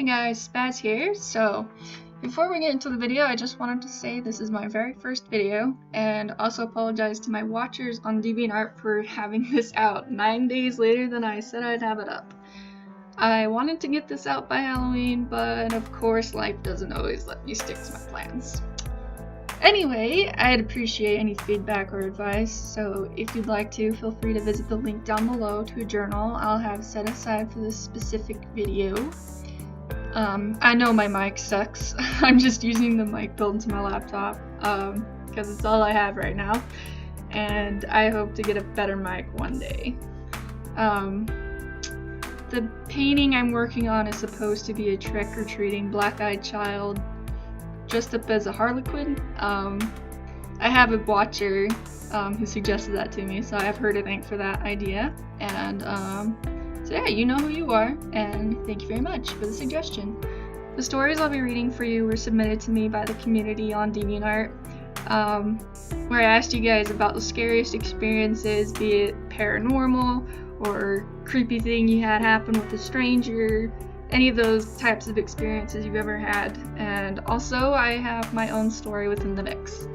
Hey guys, Spaz here. So, before we get into the video, I just wanted to say this is my very first video, and also apologize to my watchers on DeviantArt for having this out 9 days later than I said I'd have it up. I wanted to get this out by Halloween, but of course life doesn't always let me stick to my plans. Anyway, I'd appreciate any feedback or advice, so if you'd like to, feel free to visit the link down below to a journal I'll have set aside for this specific video. I know my mic sucks. I'm just using the mic built into my laptop, because it's all I have right now, and I hope to get a better mic one day. The painting I'm working on is supposed to be a trick-or-treating black-eyed child dressed up as a harlequin. I have a watcher who suggested that to me, so I've heard to thank for that idea, and so yeah, you know who you are, and thank you very much for the suggestion. The stories I'll be reading for you were submitted to me by the community on DeviantArt, where I asked you guys about the scariest experiences, be it paranormal or creepy thing you had happen with a stranger, any of those types of experiences you've ever had, and also I have my own story within the mix.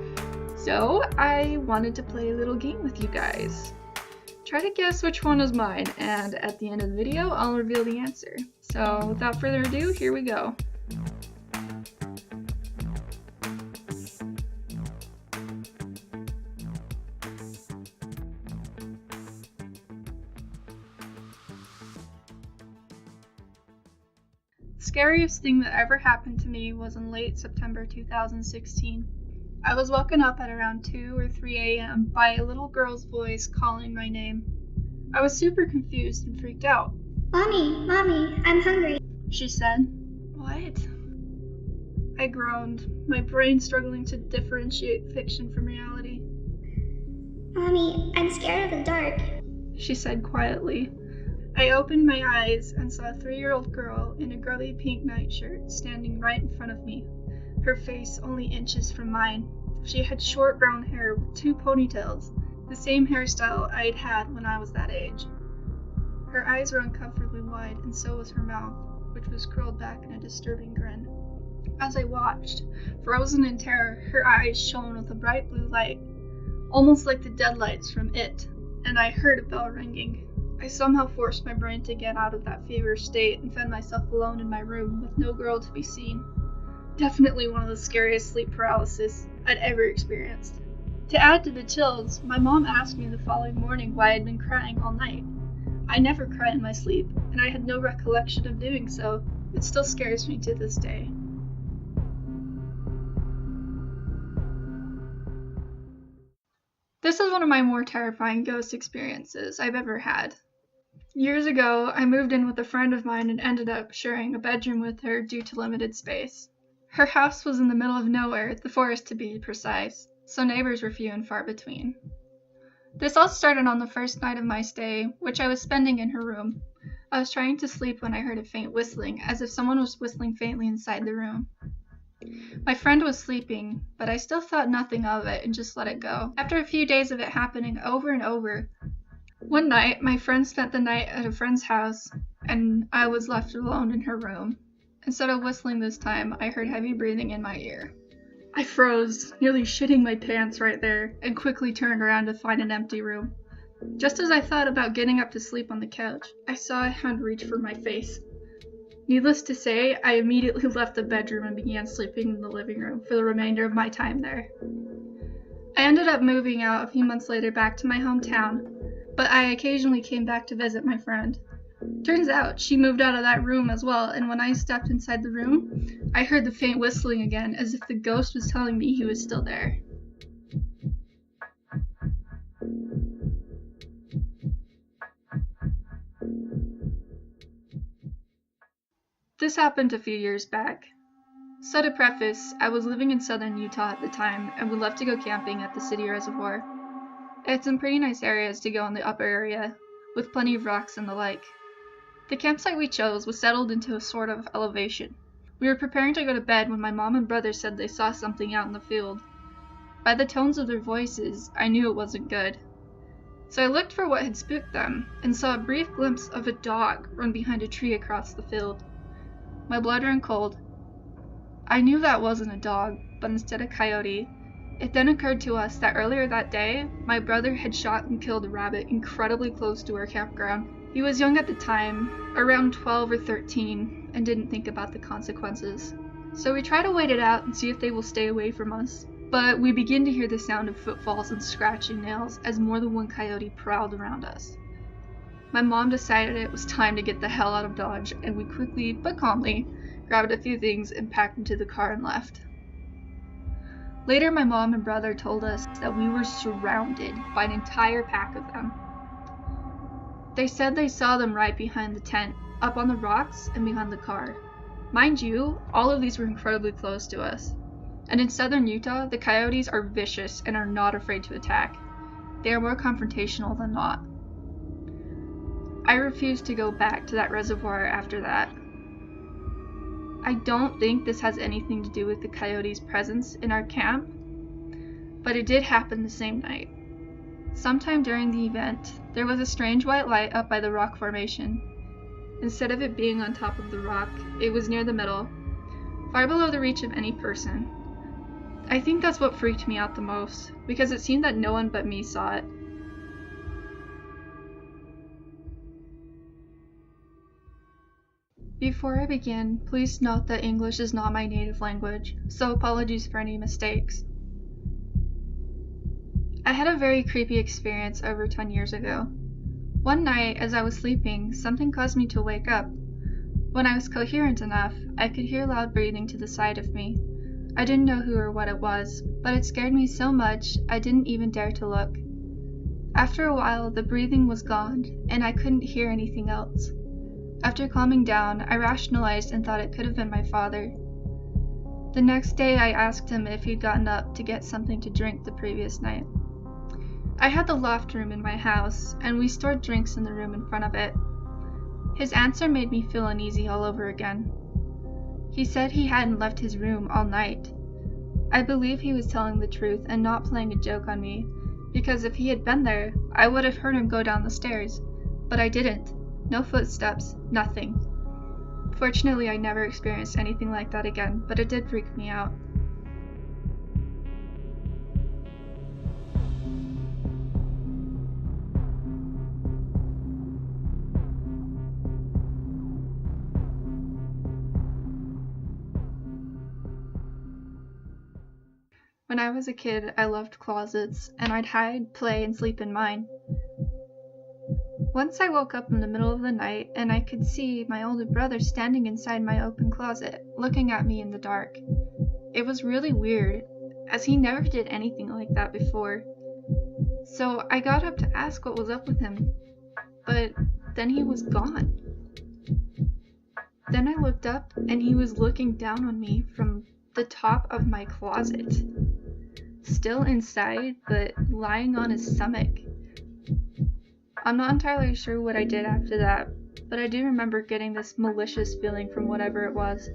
So I wanted to play a little game with you guys. Try to guess which one is mine, and at the end of the video, I'll reveal the answer. So without further ado, here we go. The scariest thing that ever happened to me was in late September 2016. I was woken up at around 2 or 3 a.m. by a little girl's voice calling my name. I was super confused and freaked out. Mommy, I'm hungry, she said. What? I groaned, my brain struggling to differentiate fiction from reality. Mommy, I'm scared of the dark, she said quietly. I opened my eyes and saw a 3-year-old girl in a girly pink nightshirt standing right in front of me, her face only inches from mine. She had short brown hair with 2 ponytails, the same hairstyle I'd had when I was that age. Her eyes were uncomfortably wide, and so was her mouth, which was curled back in a disturbing grin. As I watched, frozen in terror, her eyes shone with a bright blue light, almost like the deadlights from It, and I heard a bell ringing. I somehow forced my brain to get out of that feverish state and found myself alone in my room with no girl to be seen. Definitely one of the scariest sleep paralysis I'd ever experienced. To add to the chills, my mom asked me the following morning why I'd been crying all night. I never cry in my sleep, and I had no recollection of doing so. It still scares me to this day. This is one of my more terrifying ghost experiences I've ever had. Years ago, I moved in with a friend of mine and ended up sharing a bedroom with her due to limited space. Her house was in the middle of nowhere, the forest to be precise, so neighbors were few and far between. This all started on the first night of my stay, which I was spending in her room. I was trying to sleep when I heard a faint whistling, as if someone was whistling faintly inside the room. My friend was sleeping, but I still thought nothing of it and just let it go. After a few days of it happening over and over, one night my friend spent the night at a friend's house, and I was left alone in her room. Instead of whistling this time, I heard heavy breathing in my ear. I froze, nearly shitting my pants right there, and quickly turned around to find an empty room. Just as I thought about getting up to sleep on the couch, I saw a hand reach for my face. Needless to say, I immediately left the bedroom and began sleeping in the living room for the remainder of my time there. I ended up moving out a few months later back to my hometown, but I occasionally came back to visit my friend. Turns out she moved out of that room as well, and when I stepped inside the room, I heard the faint whistling again, as if the ghost was telling me he was still there. This happened a few years back. So to preface, I was living in southern Utah at the time, and would love to go camping at the city reservoir. It had some pretty nice areas to go in the upper area, with plenty of rocks and the like. The campsite we chose was settled into a sort of elevation. We were preparing to go to bed when my mom and brother said they saw something out in the field. By the tones of their voices, I knew it wasn't good. So I looked for what had spooked them, and saw a brief glimpse of a dog run behind a tree across the field. My blood ran cold. I knew that wasn't a dog, but instead a coyote. It then occurred to us that earlier that day, my brother had shot and killed a rabbit incredibly close to our campground. He was young at the time, around 12 or 13, and didn't think about the consequences. So we try to wait it out and see if they will stay away from us. But we begin to hear the sound of footfalls and scratching nails as more than one coyote prowled around us. My mom decided it was time to get the hell out of Dodge, and we quickly, but calmly, grabbed a few things and packed into the car and left. Later, my mom and brother told us that we were surrounded by an entire pack of them. They said they saw them right behind the tent, up on the rocks and behind the car. Mind you, all of these were incredibly close to us. And in southern Utah, the coyotes are vicious and are not afraid to attack. They are more confrontational than not. I refused to go back to that reservoir after that. I don't think this has anything to do with the coyotes' presence in our camp, but it did happen the same night. Sometime during the event, there was a strange white light up by the rock formation. Instead of it being on top of the rock, it was near the middle, far below the reach of any person. I think that's what freaked me out the most, because it seemed that no one but me saw it. Before I begin, please note that English is not my native language, so apologies for any mistakes. I had a very creepy experience over 10 years ago. One night, as I was sleeping, something caused me to wake up. When I was coherent enough, I could hear loud breathing to the side of me. I didn't know who or what it was, but it scared me so much I didn't even dare to look. After a while, the breathing was gone, and I couldn't hear anything else. After calming down, I rationalized and thought it could have been my father. The next day, I asked him if he'd gotten up to get something to drink the previous night. I had the loft room in my house, and we stored drinks in the room in front of it. His answer made me feel uneasy all over again. He said he hadn't left his room all night. I believe he was telling the truth and not playing a joke on me, because if he had been there, I would have heard him go down the stairs, but I didn't. No footsteps, nothing. Fortunately, I never experienced anything like that again, but it did freak me out. When I was a kid, I loved closets, and I'd hide, play, and sleep in mine. Once I woke up in the middle of the night, and I could see my older brother standing inside my open closet, looking at me in the dark. It was really weird, as he never did anything like that before. So I got up to ask what was up with him, but then he was gone. Then I looked up, and he was looking down on me from the top of my closet. Still inside, but lying on his stomach. I'm not entirely sure what I did after that, but I do remember getting this malicious feeling from whatever it was.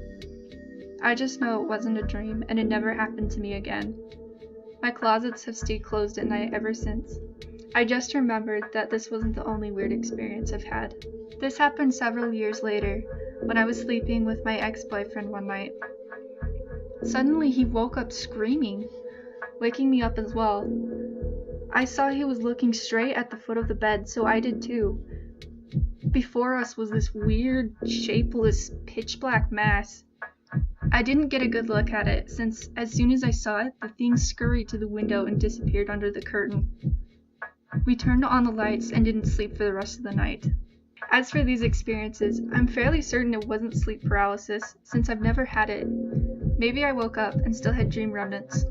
I just know it wasn't a dream, and it never happened to me again. My closets have stayed closed at night ever since. I just remembered that this wasn't the only weird experience I've had. This happened several years later, when I was sleeping with my ex-boyfriend one night. Suddenly he woke up screaming, waking me up as well. I saw he was looking straight at the foot of the bed, so I did too. Before us was this weird, shapeless, pitch-black mass. I didn't get a good look at it, since as soon as I saw it, the thing scurried to the window and disappeared under the curtain. We turned on the lights and didn't sleep for the rest of the night. As for these experiences, I'm fairly certain it wasn't sleep paralysis, since I've never had it. Maybe I woke up and still had dream remnants,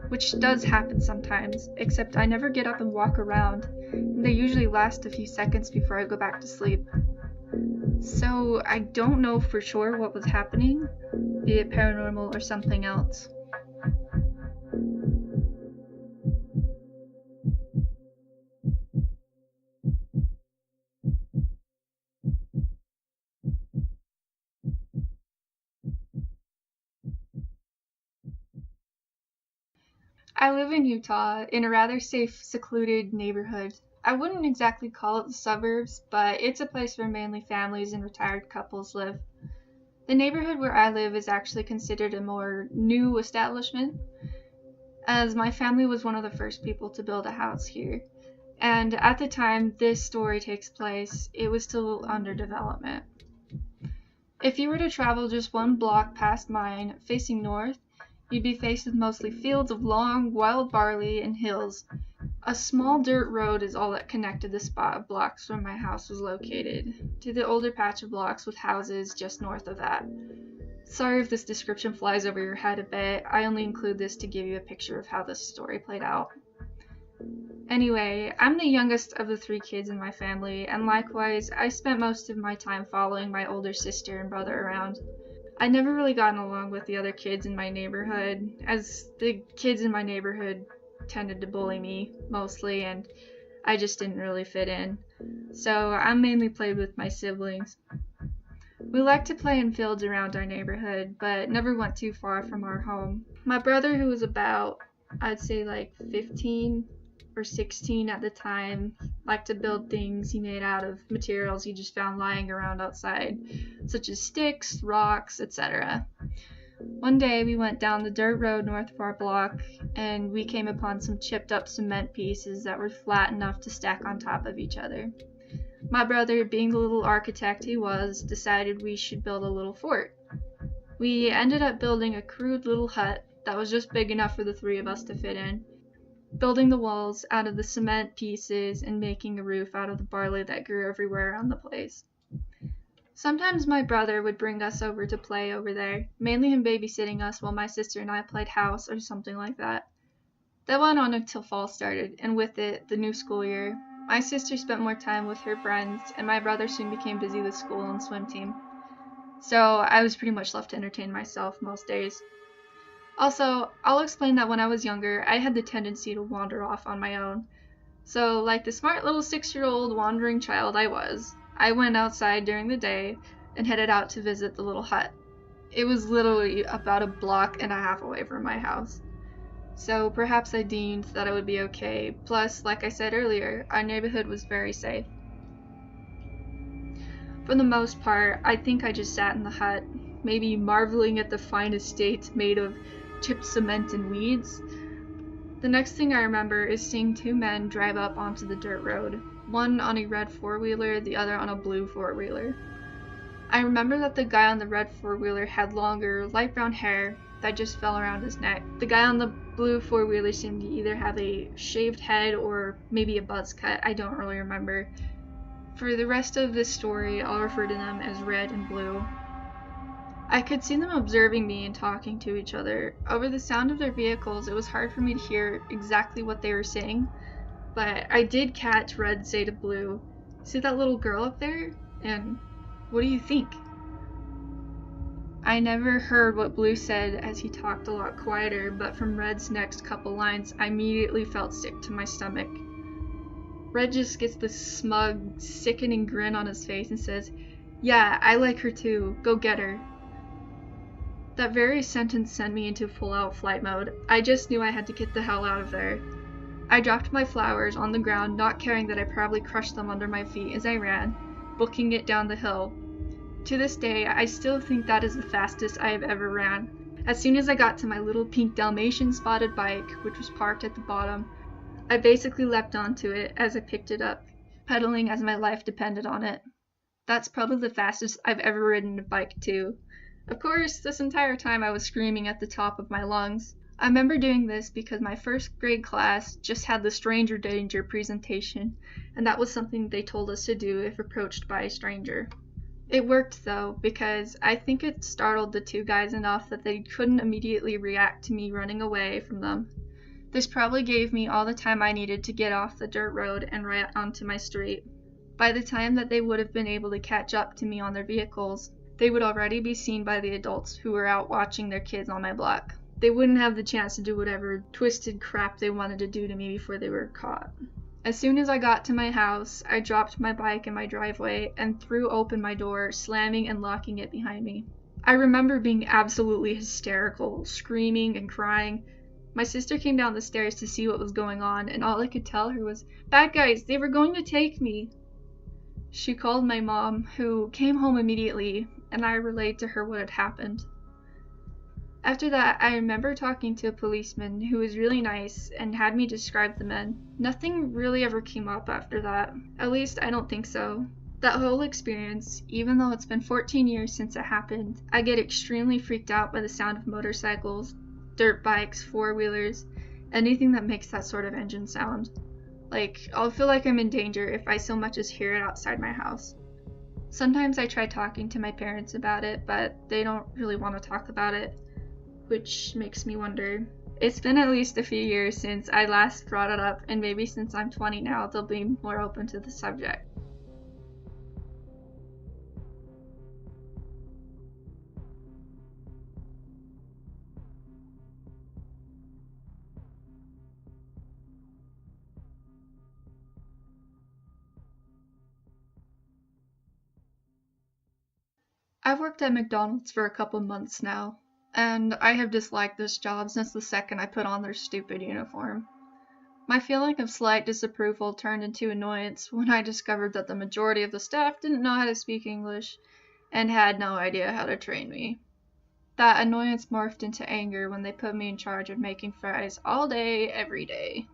which does happen sometimes, except I never get up and walk around, and they usually last a few seconds before I go back to sleep. So I don't know for sure what was happening, be it paranormal or something else. I live in Utah, in a rather safe, secluded neighborhood. I wouldn't exactly call it the suburbs, but it's a place where mainly families and retired couples live. The neighborhood where I live is actually considered a more new establishment, as my family was one of the first people to build a house here. And at the time this story takes place, it was still under development. If you were to travel just one block past mine, facing north, you'd be faced with mostly fields of long, wild barley and hills. A small dirt road is all that connected the spot of blocks where my house was located, to the older patch of blocks with houses just north of that. Sorry if this description flies over your head a bit, I only include this to give you a picture of how this story played out. Anyway, I'm the youngest of the 3 kids in my family, and likewise, I spent most of my time following my older sister and brother around. I'd never really gotten along with the other kids in my neighborhood, as the kids in my neighborhood tended to bully me, mostly, and I just didn't really fit in. So I mainly played with my siblings. We liked to play in fields around our neighborhood, but never went too far from our home. My brother, who was about, I'd say like 15 or 16 at the time, liked to build things he made out of materials he just found lying around outside, such as sticks, rocks, etc. One day we went down the dirt road north of our block, and we came upon some chipped up cement pieces that were flat enough to stack on top of each other. My brother, being the little architect he was, decided we should build a little fort. We ended up building a crude little hut that was just big enough for the 3 of us to fit in, building the walls out of the cement pieces and making a roof out of the barley that grew everywhere around the place. Sometimes my brother would bring us over to play over there, mainly him babysitting us while my sister and I played house or something like that. That went on until fall started, and with it, the new school year. My sister spent more time with her friends, and my brother soon became busy with school and swim team. So I was pretty much left to entertain myself most days. Also, I'll explain that when I was younger, I had the tendency to wander off on my own. So, like the smart little 6-year-old wandering child I was, I went outside during the day and headed out to visit the little hut. It was literally about 1.5 blocks away from my house. So perhaps I deemed that it would be okay. Plus, like I said earlier, our neighborhood was very safe. For the most part, I think I just sat in the hut, maybe marveling at the fine estate made of chipped cement and weeds. The next thing I remember is seeing 2 men drive up onto the dirt road, one on a red 4-wheeler, the other on a blue 4-wheeler. I remember that the guy on the red 4-wheeler had longer, light brown hair that just fell around his neck. The guy on the blue 4-wheeler seemed to either have a shaved head or maybe a buzz cut, I don't really remember. For the rest of this story, I'll refer to them as red and blue. I could see them observing me and talking to each other. Over the sound of their vehicles, it was hard for me to hear exactly what they were saying, but I did catch Red say to Blue, "See that little girl up there? And what do you think?" I never heard what Blue said as he talked a lot quieter, but from Red's next couple lines, I immediately felt sick to my stomach. Red just gets this smug, sickening grin on his face and says, "Yeah, I like her too. Go get her." That very sentence sent me into full-out flight mode. I just knew I had to get the hell out of there. I dropped my flowers on the ground, not caring that I probably crushed them under my feet as I ran, booking it down the hill. To this day, I still think that is the fastest I have ever ran. As soon as I got to my little pink Dalmatian spotted bike, which was parked at the bottom, I basically leapt onto it as I picked it up, pedaling as my life depended on it. That's probably the fastest I've ever ridden a bike too. Of course, this entire time I was screaming at the top of my lungs. I remember doing this because my first grade class just had the stranger danger presentation, and that was something they told us to do if approached by a stranger. It worked though, because I think it startled the 2 guys enough that they couldn't immediately react to me running away from them. This probably gave me all the time I needed to get off the dirt road and right onto my street. By the time that they would have been able to catch up to me on their vehicles, they would already be seen by the adults who were out watching their kids on my block. They wouldn't have the chance to do whatever twisted crap they wanted to do to me before they were caught. As soon as I got to my house, I dropped my bike in my driveway and threw open my door, slamming and locking it behind me. I remember being absolutely hysterical, screaming and crying. My sister came down the stairs to see what was going on, and all I could tell her was, "Bad guys, they were going to take me." She called my mom, who came home immediately, and I relayed to her what had happened. After that, I remember talking to a policeman who was really nice and had me describe the men. Nothing really ever came up after that. At least, I don't think so. That whole experience, even though it's been 14 years since it happened, I get extremely freaked out by the sound of motorcycles, dirt bikes, four-wheelers, anything that makes that sort of engine sound. Like, I'll feel like I'm in danger if I so much as hear it outside my house. Sometimes I try talking to my parents about it, but they don't really want to talk about it, which makes me wonder. It's been at least a few years since I last brought it up, and maybe since I'm 20 now, they'll be more open to the subject. I've worked at McDonald's for a couple months now, and I have disliked this job since the second I put on their stupid uniform. My feeling of slight disapproval turned into annoyance when I discovered that the majority of the staff didn't know how to speak English and had no idea how to train me. That annoyance morphed into anger when they put me in charge of making fries all day, every day.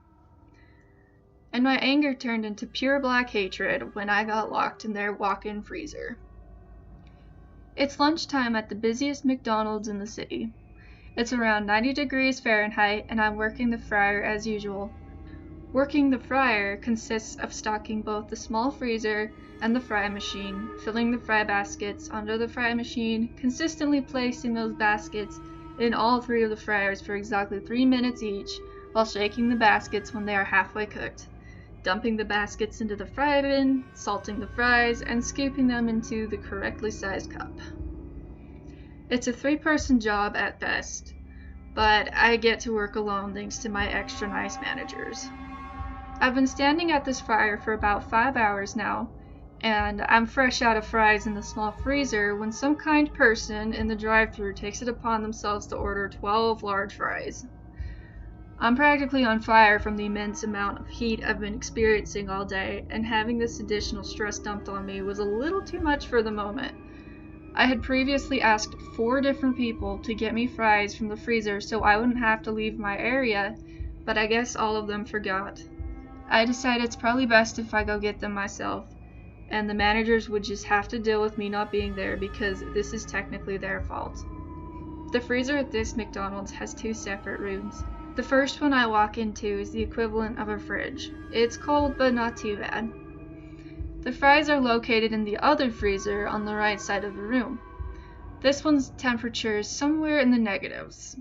And my anger turned into pure black hatred when I got locked in their walk-in freezer. It's lunchtime at the busiest McDonald's in the city. It's around 90 degrees Fahrenheit, and I'm working the fryer as usual. Working the fryer consists of stocking both the small freezer and the fry machine, filling the fry baskets onto the fry machine, consistently placing those baskets in all three of the fryers for exactly 3 minutes each, while shaking the baskets when they are halfway cooked, dumping the baskets into the fry bin, salting the fries, and scooping them into the correctly sized cup. It's a 3-person job at best, but I get to work alone thanks to my extra nice managers. I've been standing at this fryer for about 5 hours now, and I'm fresh out of fries in the small freezer when some kind person in the drive-thru takes it upon themselves to order 12 large fries. I'm practically on fire from the immense amount of heat I've been experiencing all day, and having this additional stress dumped on me was a little too much for the moment. I had previously asked 4 different people to get me fries from the freezer so I wouldn't have to leave my area, but I guess all of them forgot. I decided it's probably best if I go get them myself, and the managers would just have to deal with me not being there because this is technically their fault. The freezer at this McDonald's has 2 separate rooms. The first one I walk into is the equivalent of a fridge. It's cold, but not too bad. The fries are located in the other freezer on the right side of the room. This one's temperature is somewhere in the negatives.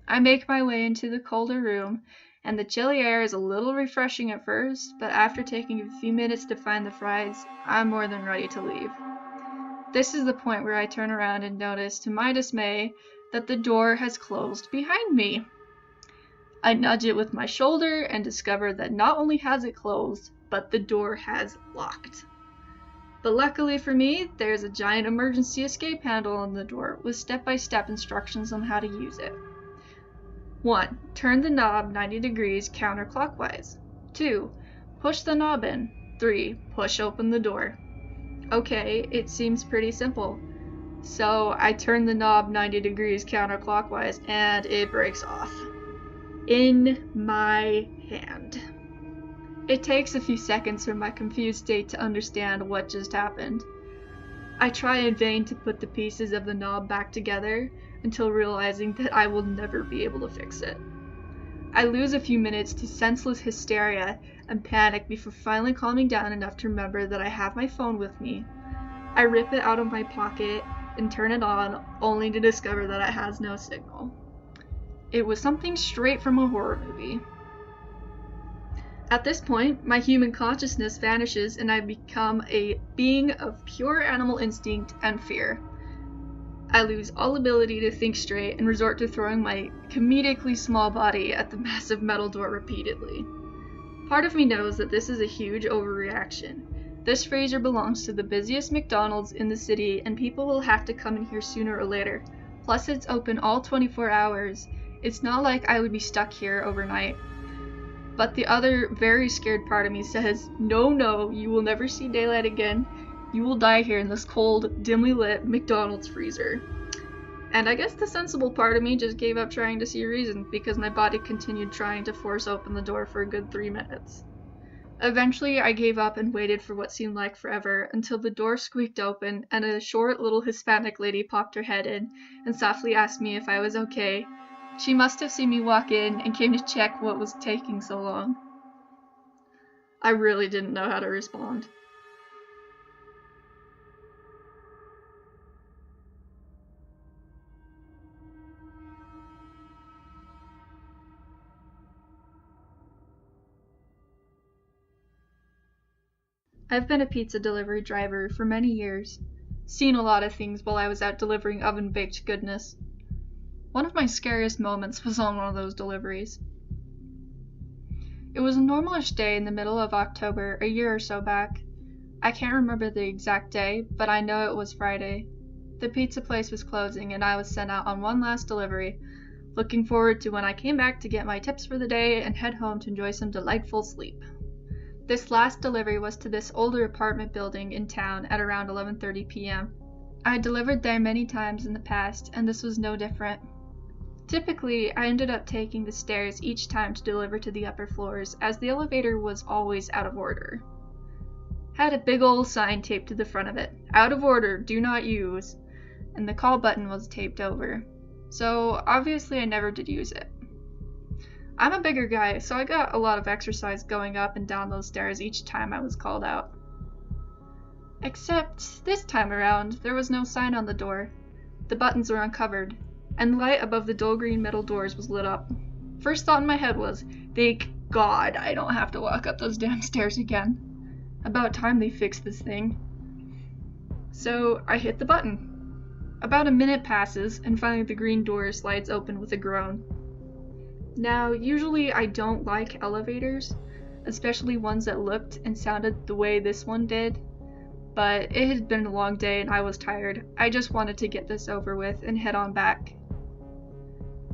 I make my way into the colder room, and the chilly air is a little refreshing at first, but after taking a few minutes to find the fries, I'm more than ready to leave. This is the point where I turn around and notice, to my dismay, that the door has closed behind me. I nudge it with my shoulder and discover that not only has it closed, but the door has locked. But luckily for me, there's a giant emergency escape handle on the door with step-by-step instructions on how to use it. 1. Turn the knob 90 degrees counterclockwise. 2. Push the knob in. 3. Push open the door. Okay, it seems pretty simple. So I turn the knob 90 degrees counterclockwise and it breaks off. In my hand. It takes a few seconds for my confused state to understand what just happened. I try in vain to put the pieces of the knob back together until realizing that I will never be able to fix it. I lose a few minutes to senseless hysteria and panic before finally calming down enough to remember that I have my phone with me. I rip it out of my pocket and turn it on, only to discover that it has no signal. It was something straight from a horror movie. At this point, my human consciousness vanishes and I become a being of pure animal instinct and fear. I lose all ability to think straight and resort to throwing my comedically small body at the massive metal door repeatedly. Part of me knows that this is a huge overreaction. This freezer belongs to the busiest McDonald's in the city and people will have to come in here sooner or later. Plus it's open all 24 hours. It's not like I would be stuck here overnight. But the other very scared part of me says, no, you will never see daylight again. You will die here in this cold, dimly lit McDonald's freezer." And I guess the sensible part of me just gave up trying to see a reason, because my body continued trying to force open the door for a good 3 minutes. Eventually, I gave up and waited for what seemed like forever, until the door squeaked open and a short little Hispanic lady popped her head in and softly asked me if I was okay. She must have seen me walk in and came to check what was taking so long. I really didn't know how to respond. I've been a pizza delivery driver for many years, seen a lot of things while I was out delivering oven-baked goodness. One of my scariest moments was on one of those deliveries. It was a normalish day in the middle of October, a year or so back. I can't remember the exact day, but I know it was Friday. The pizza place was closing and I was sent out on one last delivery, looking forward to when I came back to get my tips for the day and head home to enjoy some delightful sleep. This last delivery was to this older apartment building in town at around 11:30 p.m. I had delivered there many times in the past, and this was no different. Typically, I ended up taking the stairs each time to deliver to the upper floors, as the elevator was always out of order. Had a big old sign taped to the front of it, "Out of order, do not use," and the call button was taped over. So obviously I never did use it. I'm a bigger guy, so I got a lot of exercise going up and down those stairs each time I was called out. Except this time around, there was no sign on the door. The buttons were uncovered, and the light above the dull green metal doors was lit up. First thought in my head was, thank God I don't have to walk up those damn stairs again. About time they fixed this thing. So I hit the button. About a minute passes, and finally the green door slides open with a groan. Now, usually I don't like elevators, especially ones that looked and sounded the way this one did, but it had been a long day and I was tired. I just wanted to get this over with and head on back.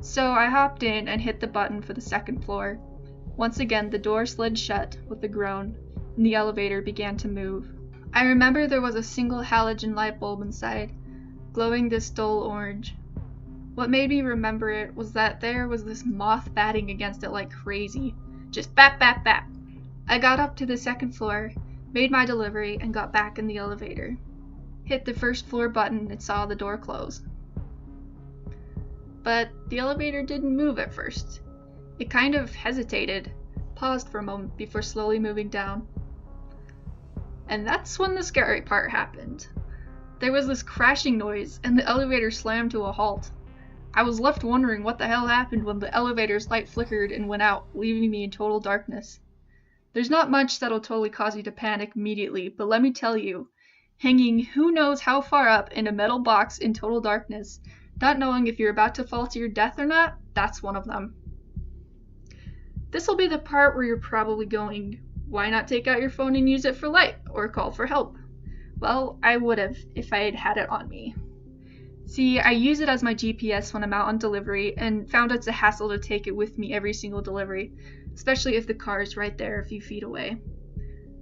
So I hopped in and hit the button for the second floor. Once again, the door slid shut with a groan, and the elevator began to move. I remember there was a single halogen light bulb inside, glowing this dull orange. What made me remember it was that there was this moth batting against it like crazy. Just bap, bap, bap. I got up to the second floor, made my delivery, and got back in the elevator. Hit the first floor button and saw the door close. But the elevator didn't move at first. It kind of hesitated, paused for a moment before slowly moving down. And that's when the scary part happened. There was this crashing noise, and the elevator slammed to a halt. I was left wondering what the hell happened when the elevator's light flickered and went out, leaving me in total darkness. There's not much that'll totally cause you to panic immediately, but let me tell you, hanging who knows how far up in a metal box in total darkness, not knowing if you're about to fall to your death or not, that's one of them. This'll be the part where you're probably going, why not take out your phone and use it for light, or call for help? Well, I would've if I had had it on me. See, I use it as my GPS when I'm out on delivery, and found it's a hassle to take it with me every single delivery, especially if the car is right there a few feet away.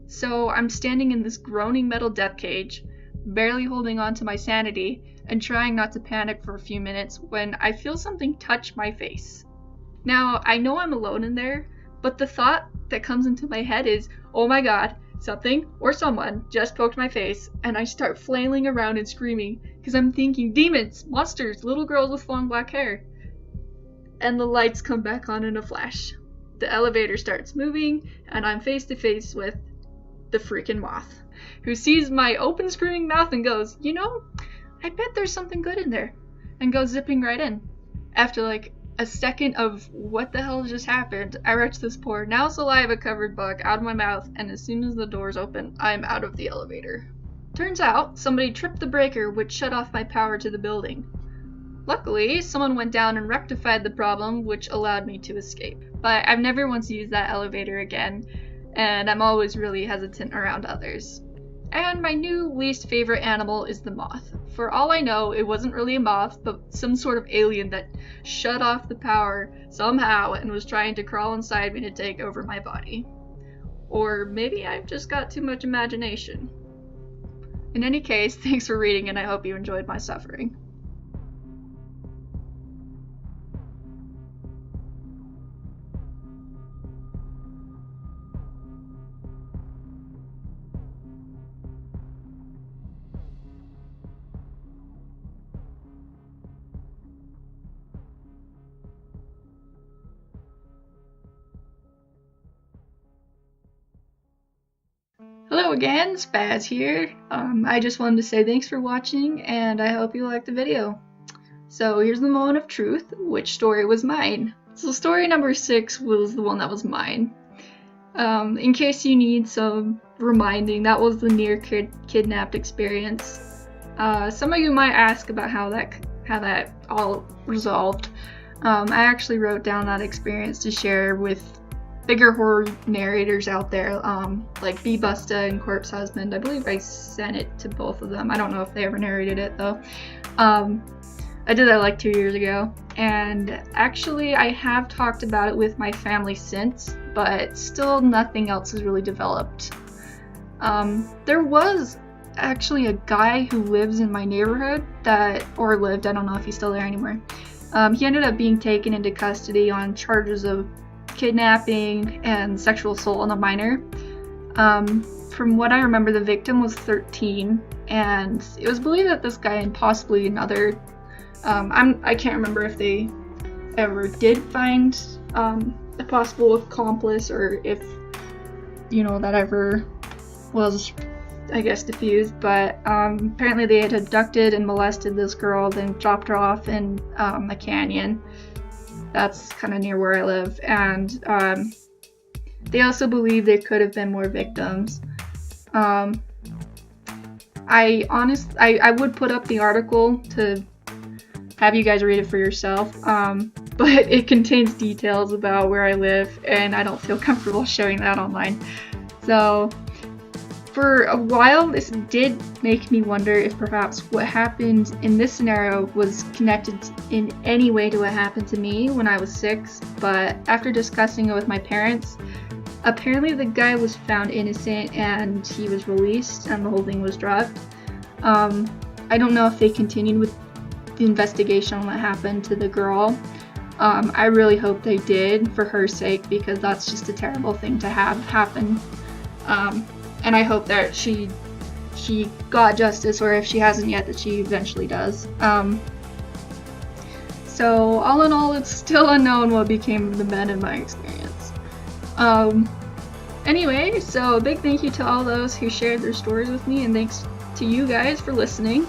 So I'm standing in this groaning metal depth cage, barely holding on to my sanity, and trying not to panic for a few minutes when I feel something touch my face. Now, I know I'm alone in there, but the thought that comes into my head is, oh my god, something or someone just poked my face, and I start flailing around and screaming, because I'm thinking demons, monsters, little girls with long black hair. And the lights come back on in a flash. The elevator starts moving, and I'm face to face with the freaking moth, who sees my open screaming mouth and goes, you know, I bet there's something good in there, and goes zipping right in. After like a second of what the hell just happened, I wrench this poor, now saliva-covered bug out of my mouth, and as soon as the doors open, I'm out of the elevator. Turns out, somebody tripped the breaker which shut off my power to the building. Luckily, someone went down and rectified the problem, which allowed me to escape. But I've never once used that elevator again, and I'm always really hesitant around others. And my new least favorite animal is the moth. For all I know, it wasn't really a moth, but some sort of alien that shut off the power somehow and was trying to crawl inside me to take over my body. Or maybe I've just got too much imagination. In any case, thanks for reading, and I hope you enjoyed my suffering. Hello again, Spaz here. I just wanted to say thanks for watching, and I hope you liked the video. So here's the moment of truth. Which story was mine? So story number 6 was the one that was mine. In case you need some reminding, that was the near kidnapped experience. Some of you might ask about how that all resolved. I actually wrote down that experience to share with bigger horror narrators out there, like B-Busta and Corpse Husband. I believe I sent it to both of them. I don't know if they ever narrated it though. I did that like 2 years ago, and actually I have talked about it with my family since, but still nothing else has really developed. There was actually a guy who lives in my neighborhood I don't know if he's still there anymore. He ended up being taken into custody on charges of kidnapping and sexual assault on a minor. From what I remember, the victim was 13, and it was believed that this guy and possibly another, I can't remember if they ever did find a possible accomplice, or if, that ever was, I guess, diffused, but apparently they had abducted and molested this girl, then dropped her off in a canyon. That's kind of near where I live, and they also believe there could have been more victims. I would put up the article to have you guys read it for yourself, but it contains details about where I live, and I don't feel comfortable showing that online. So for a while, this did make me wonder if perhaps what happened in this scenario was connected in any way to what happened to me when I was 6, but after discussing it with my parents, apparently the guy was found innocent and he was released and the whole thing was dropped. I don't know if they continued with the investigation on what happened to the girl. I really hope they did, for her sake, because that's just a terrible thing to have happen. And I hope that she got justice, or if she hasn't yet, that she eventually does. So all in all, it's still unknown what became of the men in my experience. Anyway, so a big thank you to all those who shared their stories with me, and thanks to you guys for listening.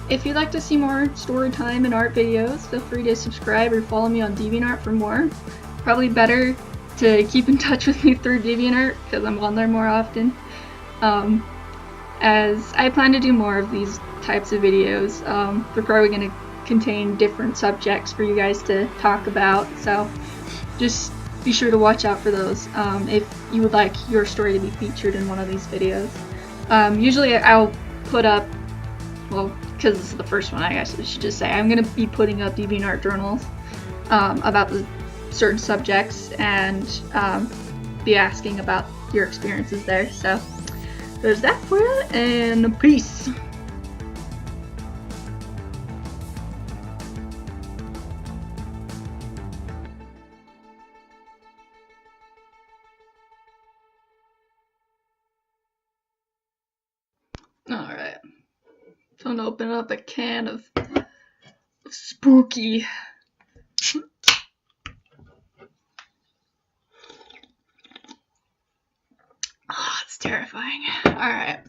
If you'd like to see more story time and art videos, feel free to subscribe or follow me on DeviantArt for more. Probably better to keep in touch with me through DeviantArt, because I'm on there more often, as I plan to do more of these types of videos. They're probably going to contain different subjects for you guys to talk about, so just be sure to watch out for those if you would like your story to be featured in one of these videos. Usually I'll put up, well, because this is the first one, I guess I should just say, I'm going to be putting up DeviantArt journals about the certain subjects, and be asking about your experiences there. So there's that for you, and peace. Alright, so I'm gonna open up a can of spooky. Oh, it's terrifying. Alright.